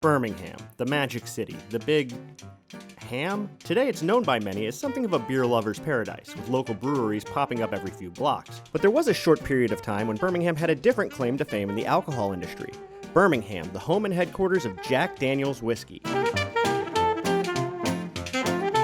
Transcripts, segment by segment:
Birmingham, the Magic City, the big ham? Today it's known by many as something of a beer lover's paradise, with local breweries popping up every few blocks. But there was a short period of time when Birmingham had a different claim to fame in the alcohol industry. Birmingham, the home and headquarters of Jack Daniel's whiskey.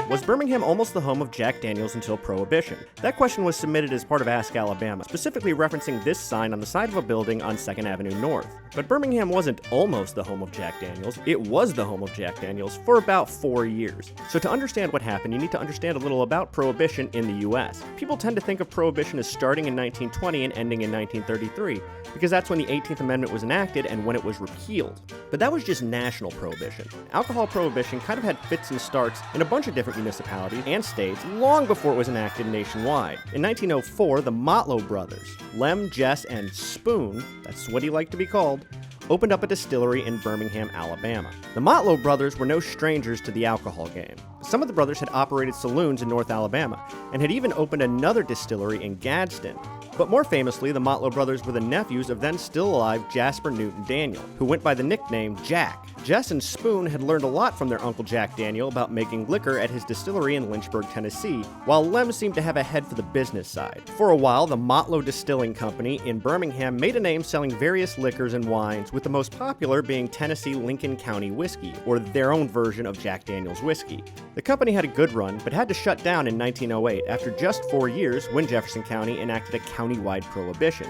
Was Birmingham almost the home of Jack Daniel's until Prohibition? That question was submitted as part of Ask Alabama, specifically referencing this sign on the side of a building on 2nd Avenue North. But Birmingham wasn't almost the home of Jack Daniel's, it was the home of Jack Daniel's for about 4 years. So to understand what happened, you need to understand a little about Prohibition in the US. People tend to think of Prohibition as starting in 1920 and ending in 1933, because that's when the 18th Amendment was enacted and when it was repealed. But that was just national prohibition. Alcohol prohibition kind of had fits and starts in a bunch of different municipalities and states long before it was enacted nationwide. In 1904, the Motlow brothers, Lem, Jess, and Spoon, that's what he liked to be called, opened up a distillery in Birmingham, Alabama. The Motlow brothers were no strangers to the alcohol game. Some of the brothers had operated saloons in North Alabama and had even opened another distillery in Gadsden. But more famously, the Motlow brothers were the nephews of then still alive Jasper Newton Daniel, who went by the nickname Jack. Jess and Spoon had learned a lot from their Uncle Jack Daniel about making liquor at his distillery in Lynchburg, Tennessee, while Lem seemed to have a head for the business side. For a while, the Motlow Distilling Company in Birmingham made a name selling various liquors and wines, with the most popular being Tennessee Lincoln County whiskey, or their own version of Jack Daniel's whiskey. The company had a good run, but had to shut down in 1908 after just 4 years when Jefferson County enacted a county-wide prohibition.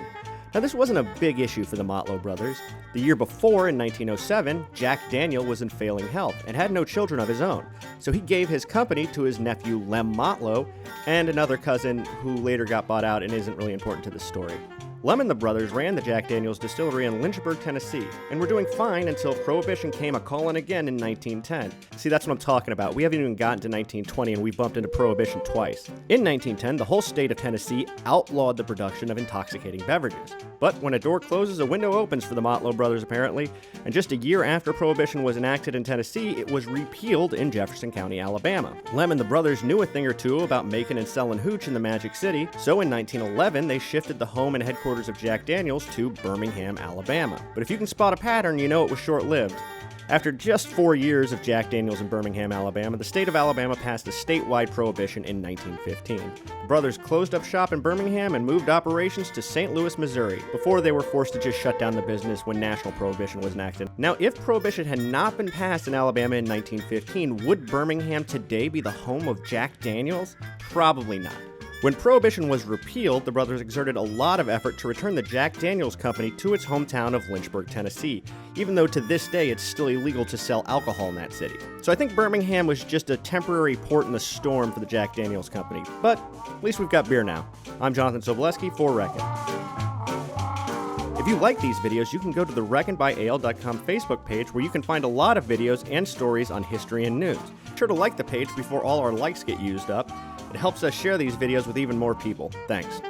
Now, this wasn't a big issue for the Motlow brothers. The year before, in 1907, Jack Daniel was in failing health and had no children of his own, so he gave his company to his nephew Lem Motlow and another cousin who later got bought out and isn't really important to this story. Lem and the brothers ran the Jack Daniel's distillery in Lynchburg, Tennessee, and were doing fine until Prohibition came a-callin' again in 1910. See, that's what I'm talking about. We haven't even gotten to 1920 and we bumped into Prohibition twice. In 1910, the whole state of Tennessee outlawed the production of intoxicating beverages. But when a door closes, a window opens for the Motlow brothers, apparently, and just a year after Prohibition was enacted in Tennessee, it was repealed in Jefferson County, Alabama. Lem and the brothers knew a thing or two about making and selling hooch in the Magic City, so in 1911, they shifted the home and headquarters of Jack Daniel's to Birmingham, Alabama. But if you can spot a pattern, you know it was short-lived. After just 4 years of Jack Daniel's in Birmingham, Alabama, the state of Alabama passed a statewide prohibition in 1915. The brothers closed up shop in Birmingham and moved operations to St. Louis, Missouri, before they were forced to just shut down the business when national prohibition was enacted. Now, if prohibition had not been passed in Alabama in 1915, would Birmingham today be the home of Jack Daniel's? Probably not. When Prohibition was repealed, the brothers exerted a lot of effort to return the Jack Daniel's Company to its hometown of Lynchburg, Tennessee, even though to this day it's still illegal to sell alcohol in that city. So I think Birmingham was just a temporary port in the storm for the Jack Daniel's Company, but at least we've got beer now. I'm Jonathan Soboleski for Reckon. If you like these videos, you can go to the Reckon by AL.com Facebook page where you can find a lot of videos and stories on history and news. Be sure to like the page before all our likes get used up. It helps us share these videos with even more people. Thanks.